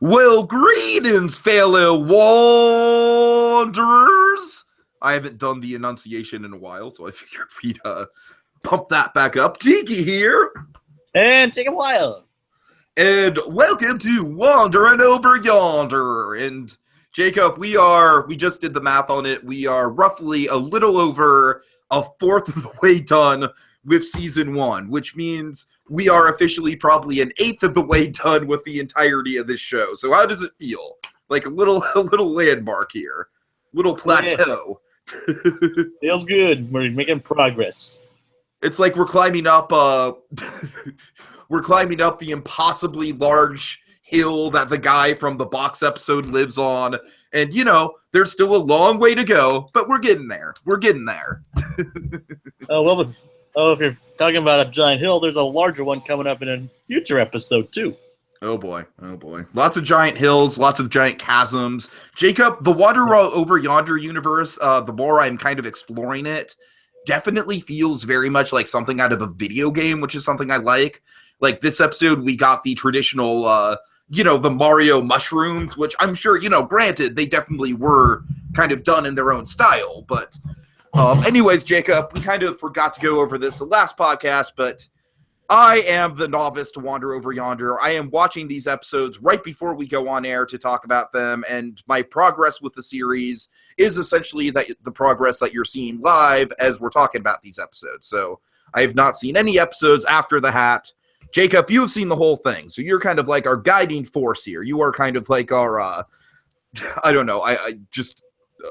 Well, greetings, fellow wanderers. I haven't done the enunciation in a while, so I figured we'd pump that back up. Tiki here. And Jacob Wile. And welcome to Wandering Over Yonder. And Jacob, we just did the math on it. We are roughly a little over a fourth of the way done with season 1, which means we are officially probably an eighth of the way done with the entirety of this show. So how does it feel? Like a little landmark here, little plateau. Yeah. Feels good. We're making progress. It's like we're climbing up we're climbing up the impossibly large hill that the guy from the box episode lives on. And, there's still a long way to go, but we're getting there. We're getting there. If you're talking about a giant hill, there's a larger one coming up in a future episode, too. Oh, boy. Lots of giant hills, lots of giant chasms. Jacob, the Wander Over Yonder universe, the more I'm kind of exploring it, definitely feels very much like something out of a video game, which is something I like. Like this episode, we got the traditional, the Mario mushrooms, which I'm sure, granted, they definitely were kind of done in their own style. But anyways, Jacob, we kind of forgot to go over this the last podcast, but I am the novice to Wander Over Yonder. I am watching these episodes right before we go on air to talk about them, and my progress with the series is essentially the progress that you're seeing live as we're talking about these episodes. So I have not seen any episodes after the hat. Jacob, you have seen the whole thing, so you're kind of like our guiding force here. You are kind of like our, I don't know,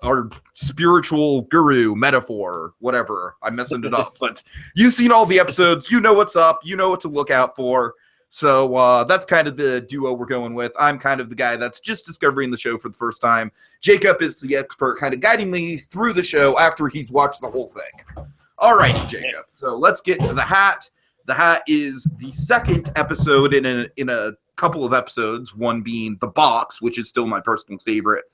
our spiritual guru, metaphor, whatever. I'm messing it up, but you've seen all the episodes. You know what's up. You know what to look out for. So that's kind of the duo we're going with. I'm kind of the guy that's just discovering the show for the first time. Jacob is the expert kind of guiding me through the show after he's watched the whole thing. All righty, Jacob. So let's get to the hat. The hat is the second episode in a couple of episodes, one being The Box, which is still my personal favorite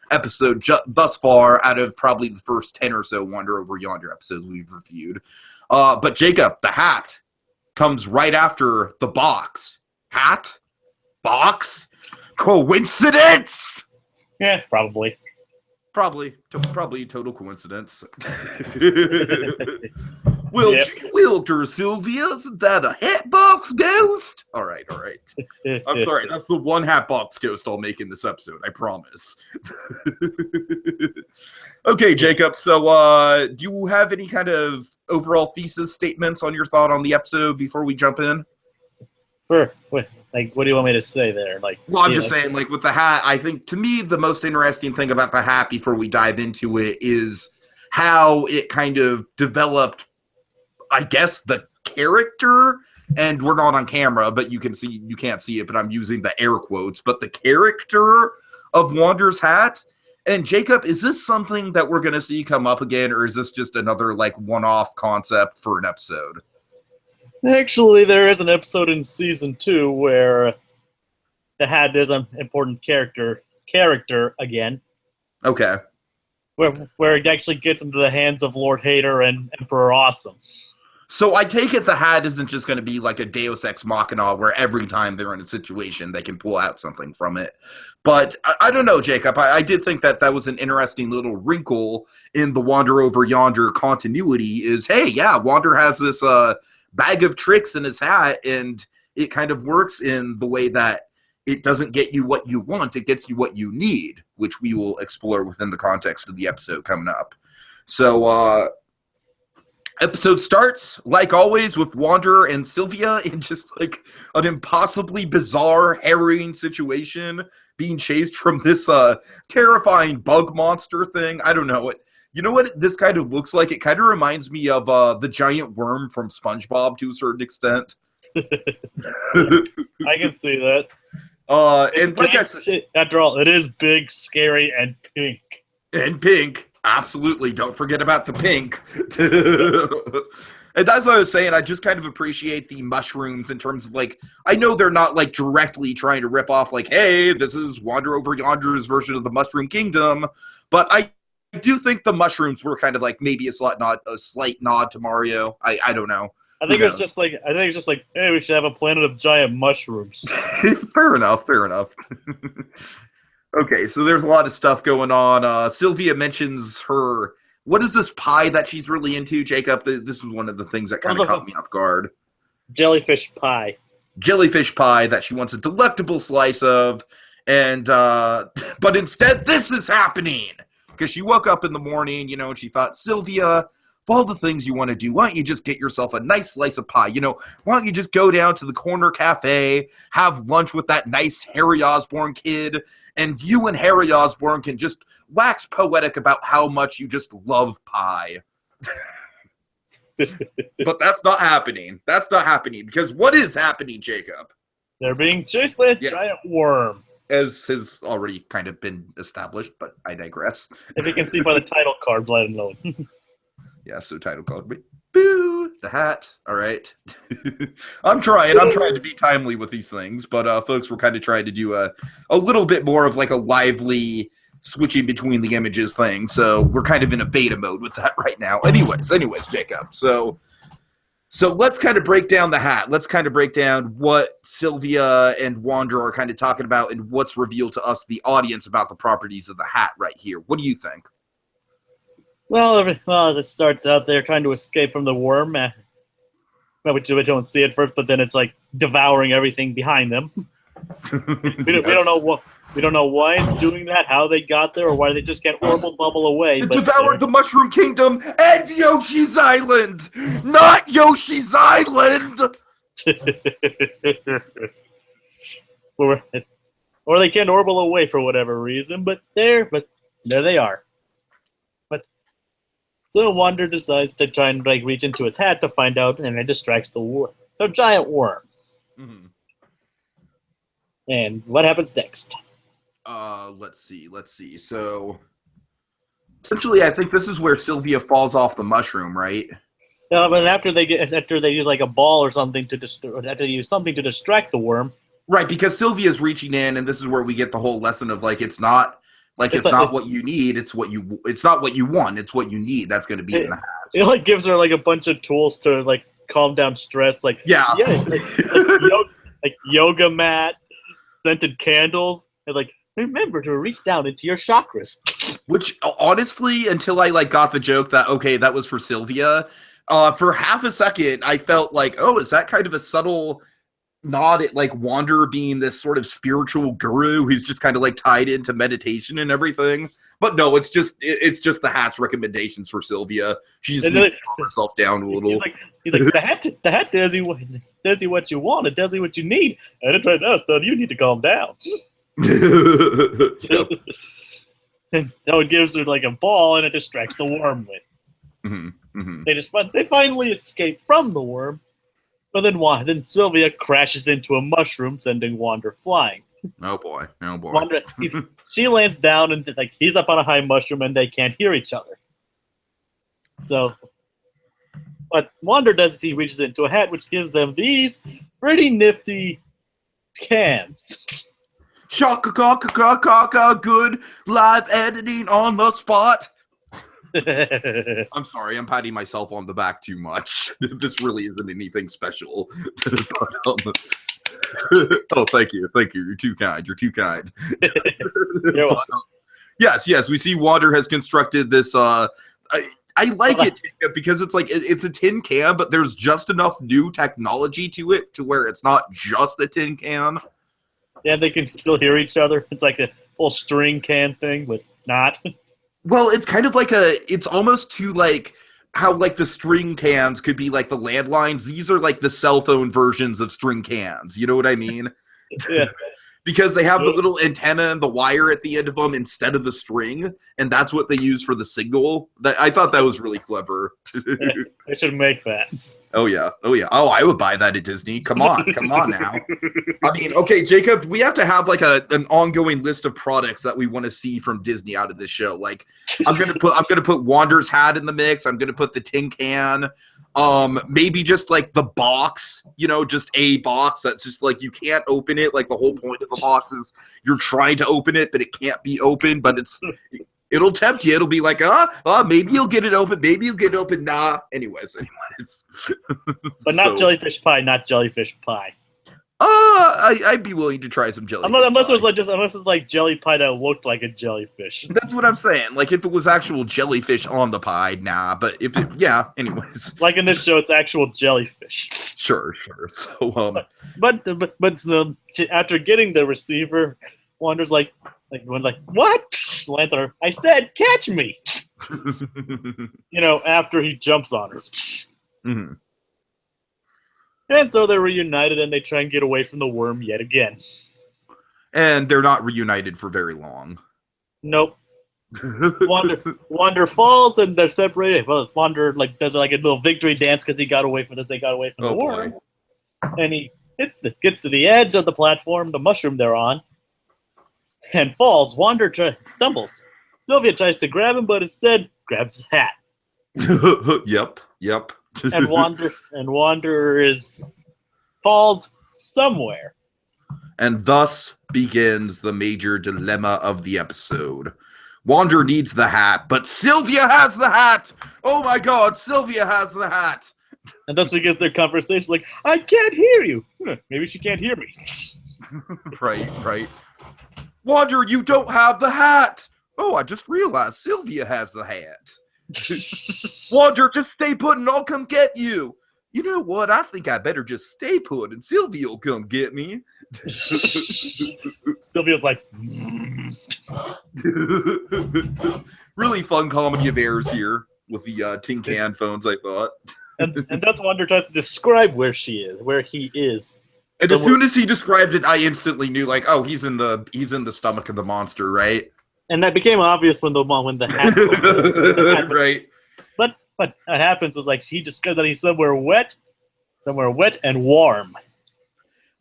episode thus far out of probably the first 10 or so Wander Over Yonder episodes we've reviewed. But Jacob, the hat comes right after The Box. Hat? Box? Coincidence? Yeah, probably. Probably total coincidence. Wilter, Sylvia, isn't that a Hatbox ghost? All right. I'm sorry, that's the one Hatbox ghost I'll make in this episode, I promise. Okay, Jacob, so do you have any kind of overall thesis statements on your thought on the episode before we jump in? Sure. What do you want me to say there? Well, I'm just saying, with the hat, I think, to me, the most interesting thing about the hat before we dive into it is how it kind of developed, I guess, the character, and we're not on camera, but you can't see it, but I'm using the air quotes, but the character of Wander's hat. And Jacob, is this something that we're going to see come up again, or is this just another, one-off concept for an episode? Actually, there is an episode in season 2 where the hat is an important character again. Okay. Where it actually gets into the hands of Lord Hater and Emperor Awesome. So I take it the hat isn't just going to be like a Deus Ex Machina where every time they're in a situation they can pull out something from it. But I don't know, Jacob. I did think that was an interesting little wrinkle in the Wander Over Yonder continuity is, hey, yeah, Wander has this bag of tricks in his hat, and it kind of works in the way that it doesn't get you what you want, it gets you what you need, which we will explore within the context of the episode coming up. So, episode starts, like always, with Wander and Sylvia in just an impossibly bizarre, harrowing situation, being chased from this terrifying bug monster thing. I don't know. You know what this kind of looks like? It kind of reminds me of the giant worm from SpongeBob to a certain extent. I can see that. And like I said, after all, it is big, scary, and pink. And pink. Absolutely. Don't forget about the pink. And that's what I was saying. I just kind of appreciate the mushrooms in terms of I know they're not directly trying to rip off hey, this is Wander Over Yonder's version of the Mushroom Kingdom. But I do think the mushrooms were kind of maybe a slight nod to Mario. I don't know. I think it's just like hey, we should have a planet of giant mushrooms. Fair enough. Okay, so there's a lot of stuff going on. Sylvia mentions her. What is this pie that she's really into, Jacob? This was one of the things that kind of caught me off guard. Jellyfish pie. Jellyfish pie that she wants a delectable slice of, and but instead this is happening because she woke up in the morning, and she thought, Sylvia, of all the things you want to do, why don't you just get yourself a nice slice of pie? Why don't you just go down to the corner cafe, have lunch with that nice Harry Osborn kid, and you and Harry Osborn can just wax poetic about how much you just love pie. But that's not happening. Because what is happening, Jacob? They're being chased by a giant worm. As has already kind of been established, but I digress. If you can see by the title card, let alone. Yeah, so title card. Boo! The hat. All right. I'm trying to be timely with these things, but folks, we're kind of trying to do a little bit more of like a lively switching between the images thing. So we're kind of in a beta mode with that right now. Anyways, Jacob. So let's kind of break down the hat. Let's kind of break down what Sylvia and Wander are kind of talking about and what's revealed to us, the audience, about the properties of the hat right here. What do you think? Well, as it starts out, they're trying to escape from the worm, which we don't see at first, but then it's like devouring everything behind them. We don't know why it's doing that, how they got there, or why they just can't orbital bubble away. It devoured the Mushroom Kingdom and Yoshi's Island, not Yoshi's Island. Or they can't orbital away for whatever reason, but there they are. So Wander decides to try and reach into his hat to find out, and it distracts the giant worm. Mm-hmm. And what happens next? Let's see. So essentially, I think this is where Sylvia falls off the mushroom, right? Yeah, but after they use like a ball or something after they use something to distract the worm. Right, because Sylvia's reaching in, and this is where we get the whole lesson of like it's not what you need, it's not what you want, it's what you need. That's going to be in the hat. It like gives her like a bunch of tools to like calm down stress, like like yoga mat, scented candles, and like remember to reach down into your chakras. Which honestly, until I like got the joke that that was for Sylvia, for half a second I felt like, oh, is that kind of a subtle nod at like Wander being this sort of spiritual guru who's just kind of like tied into meditation and everything? But no, it's just the hat's recommendations for Sylvia. She just needs to calm herself down a little. He's like the hat does you what you want, it does you what you need, and it right now, so you need to calm down. And so it gives her like a ball, and it distracts the worm with. Mm-hmm. Mm-hmm. They finally escape from the worm. But then Sylvia crashes into a mushroom, sending Wander flying. Oh boy. Wander, she lands down, and like he's up on a high mushroom, and they can't hear each other. So, what Wander does is he reaches into a hat, which gives them these pretty nifty cans. Shaka, good live editing on the spot. I'm sorry, I'm patting myself on the back too much. This really isn't anything special. Oh, thank you. You're too kind. Yes, we see Wander has constructed this. I like it because it's like it's a tin can, but there's just enough new technology to it to where it's not just a tin can. Yeah, they can still hear each other. It's like a little string can thing, but not. Well, it's kind of like it's almost to like how like the string cans could be like the landlines. These are like the cell phone versions of string cans. You know what I mean? Yeah. Because they have the little antenna and the wire at the end of them instead of the string, and that's what they use for the signal. I thought that was really clever. Yeah, they should make that. Oh yeah. Oh, I would buy that at Disney. Come on now. I mean, okay, Jacob, we have to have like an ongoing list of products that we want to see from Disney out of this show. Like, I'm gonna put Wander's hat in the mix. I'm gonna put the tin can. Maybe just like the box, just a box that's just like you can't open it. Like the whole point of the box is you're trying to open it, but it can't be opened. But It'll tempt you. It'll be like, maybe you'll get it open. Maybe you'll get it open. Nah. Anyways. But not jellyfish pie. Not jellyfish pie. I'd be willing to try some jellyfish unless pie. Unless it's like jelly pie that looked like a jellyfish. That's what I'm saying. Like if it was actual jellyfish on the pie, nah. But if it, anyways. Like in this show, it's actual jellyfish. Sure. So but after getting the receiver, Wander's like what? Lands on her. I said, catch me. After he jumps on her. Mm-hmm. And so they're reunited, and they try and get away from the worm yet again. And they're not reunited for very long. Nope. Wander falls, and they're separated. Well, Wander does a little victory dance because he got away from this. They got away from the worm, and he gets to the edge of the platform, the mushroom they're on, and falls. Wander stumbles. Sylvia tries to grab him, but instead grabs his hat. Yep. and Wander falls somewhere. And thus begins the major dilemma of the episode. Wander needs the hat, but Sylvia has the hat! Oh my god, Sylvia has the hat! And thus begins their conversation like, I can't hear you! Maybe she can't hear me. Right. Wander, you don't have the hat! Oh, I just realized Sylvia has the hat. Wander, just stay put and I'll come get you. You know what? I think I better just stay put and Sylvia will come get me. Sylvia's like, really fun comedy of errors here with the tin can phones, I thought. and that's Wander tries to describe where he is. And as soon as he described it, I instantly knew, he's in the stomach of the monster, right? And that became obvious when the hat right. But what happens was he discovers that he's somewhere wet and warm.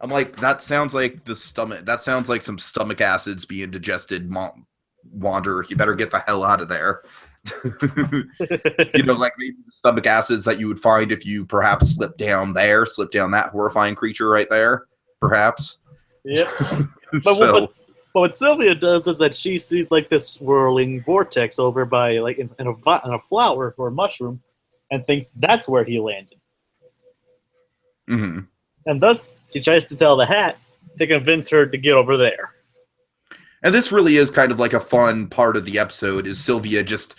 I'm like, that sounds like the stomach. That sounds like some stomach acids being digested. Wander, you better get the hell out of there. Like maybe the stomach acids that you would find if you perhaps slip down that horrifying creature right there, perhaps. Yep. But what Sylvia does is that she sees this swirling vortex over by in a flower or a mushroom, and thinks that's where he landed. Mm-hmm. And thus she tries to tell the hat to convince her to get over there. And this really is kind of like a fun part of the episode, is Sylvia just,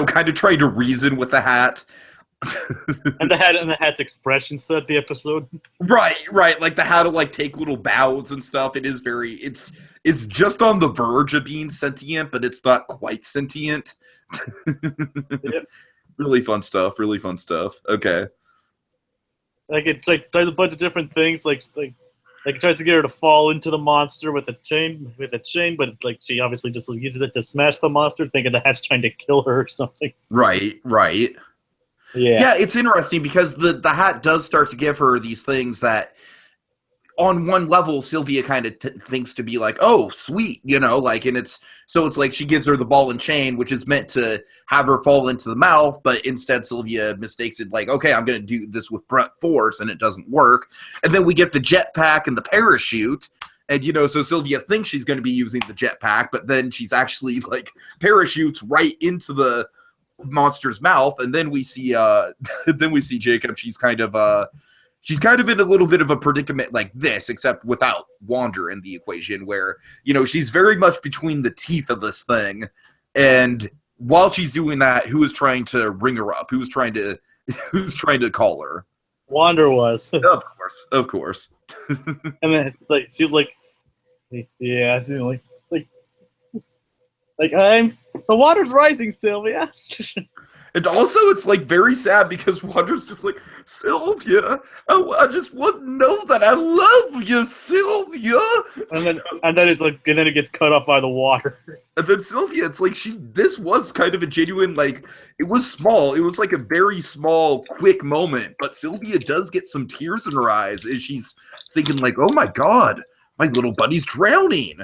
kind of trying to reason with the hat. and the hat's expressions throughout the episode. Right. Like the hat will take little bows and stuff. It is it's just on the verge of being sentient, but it's not quite sentient. Yep. Really fun stuff. Okay. It tries a bunch of different things, it tries to get her to fall into the monster with a chain, but she obviously just uses it to smash the monster, thinking the hat's trying to kill her or something. Right. Yeah, it's interesting because the hat does start to give her these things that, on one level, Sylvia kind of thinks to be like, oh, sweet, and it's she gives her the ball and chain, which is meant to have her fall into the mouth, but instead Sylvia mistakes it okay, I'm going to do this with brunt force, and it doesn't work. And then we get the jetpack and the parachute, and, so Sylvia thinks she's going to be using the jetpack, but then she's actually, parachutes right into the monster's mouth, and then we see Jacob. She's kind of in a little bit of a predicament like this, except without Wander in the equation, where, she's very much between the teeth of this thing. And while she's doing that, who is trying to ring her up? Who's trying to call her? Wander was. Of course. And then, she's like, yeah, I'm the water's rising, Sylvia. And also, it's very sad because Wander's just like, Sylvia, I just want to know that I love you, Sylvia. And then it gets cut off by the water. And then Sylvia, it's this was kind of a genuine, it was small. It was a very small, quick moment. But Sylvia does get some tears in her eyes as she's thinking oh my God, my little buddy's drowning.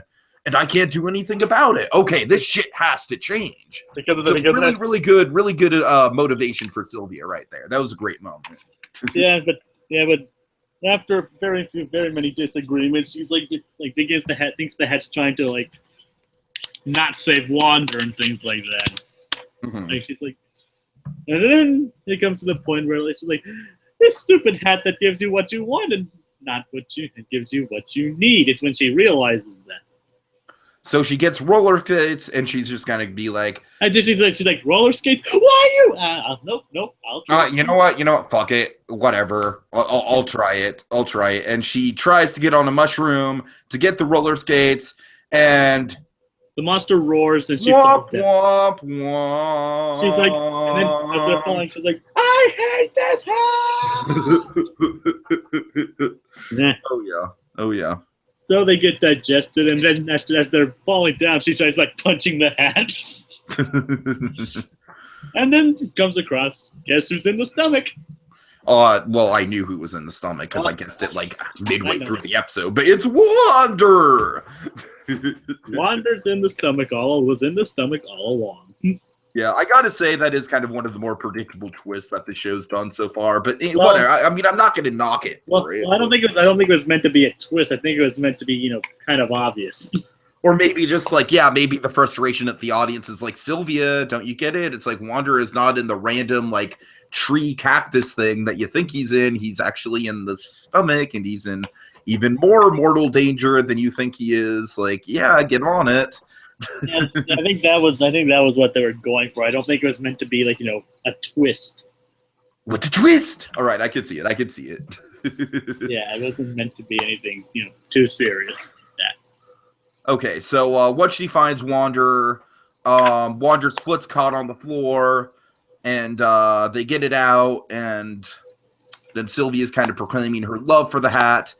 And I can't do anything about it. Okay, this shit has to change. Really good motivation for Sylvia right there. That was a great moment. but after very many disagreements, she's thinks the hat's trying to not save Wander and things like that. Mhm. Like she's like, and then it comes to the point where she's like, this stupid hat that gives you what you want and not what you, it gives you what you need. It's when she realizes that. So she gets roller skates, and she's just gonna be like, And then she's like, roller skates? Why you? Nope. I'll try. you know what? Fuck it. Whatever. I'll try it. And she tries to get on a mushroom to get the roller skates, and the monster roars and she falls down. Womp, womp. She's like, and then as they're falling, she's like, I hate this hat! Oh yeah. So they get digested, and then as they're falling down, she tries like punching the hat. And then comes across, guess who's in the stomach? Well, I knew who was in the stomach because I guessed it like midway through the episode, but it's Wander! Wander's in the stomach was in the stomach all along. Yeah, I gotta say that is kind of one of the more predictable twists that the show's done so far. But whatever. I mean, I'm not gonna knock it for it. I don't think it was meant to be a twist. I think it was meant to be, kind of obvious. Or maybe just like, maybe the frustration of the audience is like, Sylvia, don't you get it? It's like Wander is not in the random like tree cactus thing that you think he's in. He's actually in the stomach, and he's in even more mortal danger than you think he is. Like, get on it. Yeah, I think that was what they were going for. I don't think it was meant to be like, a twist. What's a twist? All right, I can see it. Yeah, it wasn't meant to be anything, too serious. Yeah. Okay, so what she finds Wander, Wander's foot's caught on the floor, and they get it out, and then Sylvia's kind of proclaiming her love for the hat.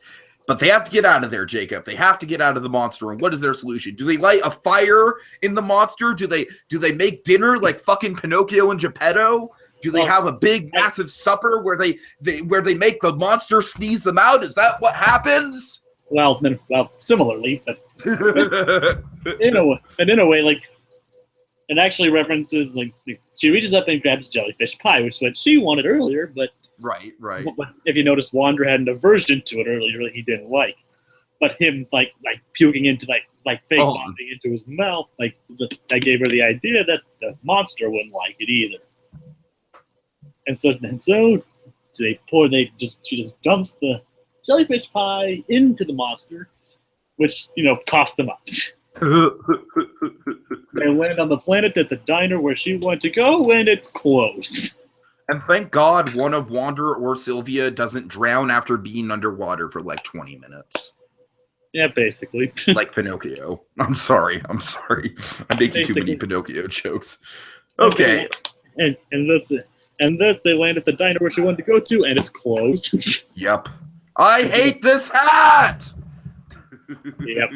But they have to get out of there, Jacob. They have to get out of the monster room. What is their solution? Do they light a fire in the monster? Do they make dinner like fucking Pinocchio and Geppetto? Do they have a big, massive supper where they make the monster sneeze them out? Is that what happens? Well, similarly, but in a way, like it actually references like she reaches up and grabs jellyfish pie, which is what she wanted earlier, but. Right. But if you notice, Wander had an aversion to it earlier that he didn't like. But him like puking into like fake vomiting into his mouth, that gave her the idea that the monster wouldn't like it either. And so she just dumps the jellyfish pie into the monster, which coughs them up. They land on the planet at the diner where she wanted to go, and it's closed. And thank God one of Wander or Sylvia doesn't drown after being underwater for like 20 minutes. Yeah, basically. Like Pinocchio. I'm sorry. I'm making too many Pinocchio jokes. Okay. And this they land at the diner where she wanted to go to, and it's closed. Yep. I hate this hat! Yep.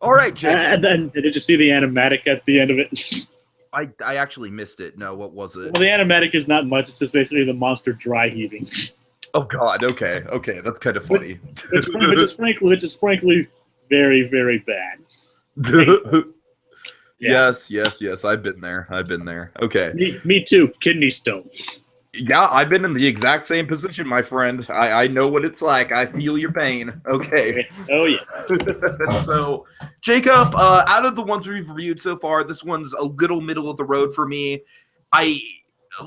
All right, Jake. And then did you see the animatic at the end of it? I actually missed it. No, what was it? Well, the animatic is not much. It's just basically the monster dry heaving. Oh God. Okay. That's kind of funny. Which is frankly very, very bad. Yes. I've been there. Okay. Me too. Kidney stone. Yeah, I've been in the exact same position, my friend. I know what it's like. I feel your pain. Okay. Oh, yeah. So, Jacob, out of the ones we've reviewed so far, this one's a little middle of the road for me. I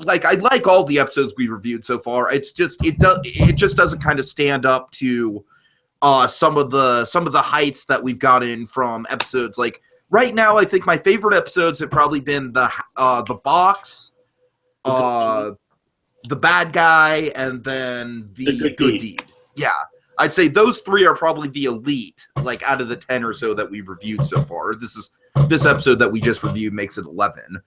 like all the episodes we've reviewed so far. It's just it just doesn't kind of stand up to some of the heights that we've gotten from episodes. Like right now, I think my favorite episodes have probably been the box, the bad guy, and then the good deed. Yeah, I'd say those three are probably the elite, like out of the 10 or so that we've reviewed so far. This episode that we just reviewed makes it 11.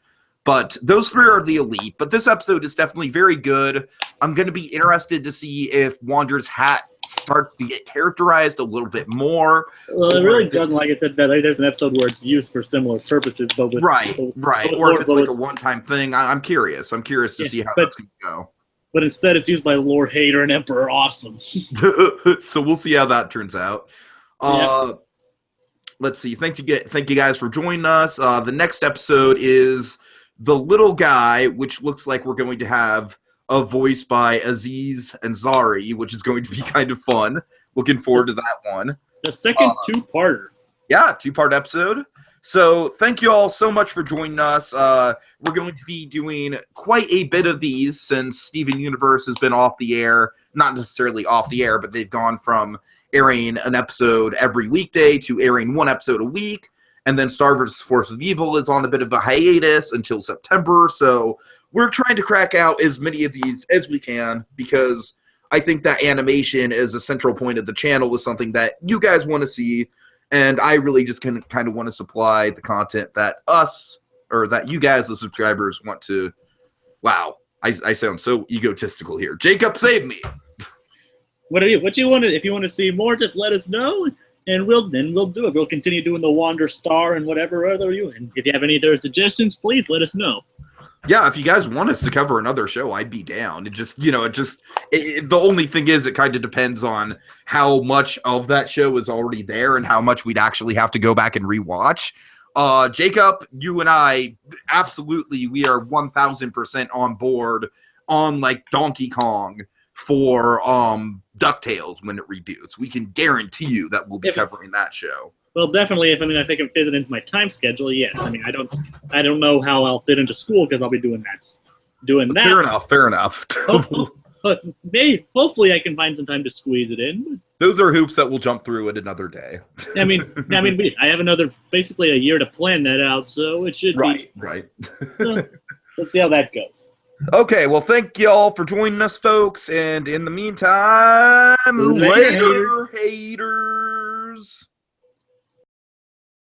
But those three are the elite. But this episode is definitely very good. I'm going to be interested to see if Wander's hat starts to get characterized a little bit more. Well, it really doesn't. Like I said, there's an episode where it's used for similar purposes, but with right. Or if it's like a one-time thing. I'm curious. I'm curious to see how that's going to go. But instead, it's used by Lord Hater and Emperor Awesome. So we'll see how that turns out. Let's see. Thank you guys for joining us. The next episode is The Little Guy, which looks like we're going to have a voice by Aziz Ansari, which is going to be kind of fun. Looking forward to that one. The second two-parter. Yeah, two-part episode. So thank you all so much for joining us. We're going to be doing quite a bit of these since Steven Universe has been off the air. Not necessarily off the air, but they've gone from airing an episode every weekday to airing one episode a week. And then Star vs. Force of Evil is on a bit of a hiatus until September. So we're trying to crack out as many of these as we can because I think that animation as a central point of the channel is something that you guys want to see. And I really just kind of want to supply the content that that you guys, the subscribers, want to. Wow, I sound so egotistical here. Jacob, save me. What you want to? If you want to see more, just let us know, and we'll do it. We'll continue doing the Wander Star and whatever other you. And if you have any other suggestions, please let us know. Yeah, if you guys want us to cover another show, I'd be down. The only thing is it kind of depends on how much of that show is already there and how much we'd actually have to go back and rewatch. Jacob, you and I, absolutely, we are 1,000% on board on like Donkey Kong for DuckTales when it reboots. We can guarantee you that we'll be covering that show. Well, definitely. If I can fit it into my time schedule, yes. I mean, I don't know how I'll fit into school because I'll be doing that. Fair enough. Hopefully, I can find some time to squeeze it in. Those are hoops that we'll jump through at another day. I have basically a year to plan that out, so it should be right. So, let's see how that goes. Okay, well, thank y'all for joining us, folks, and in the meantime, later haters.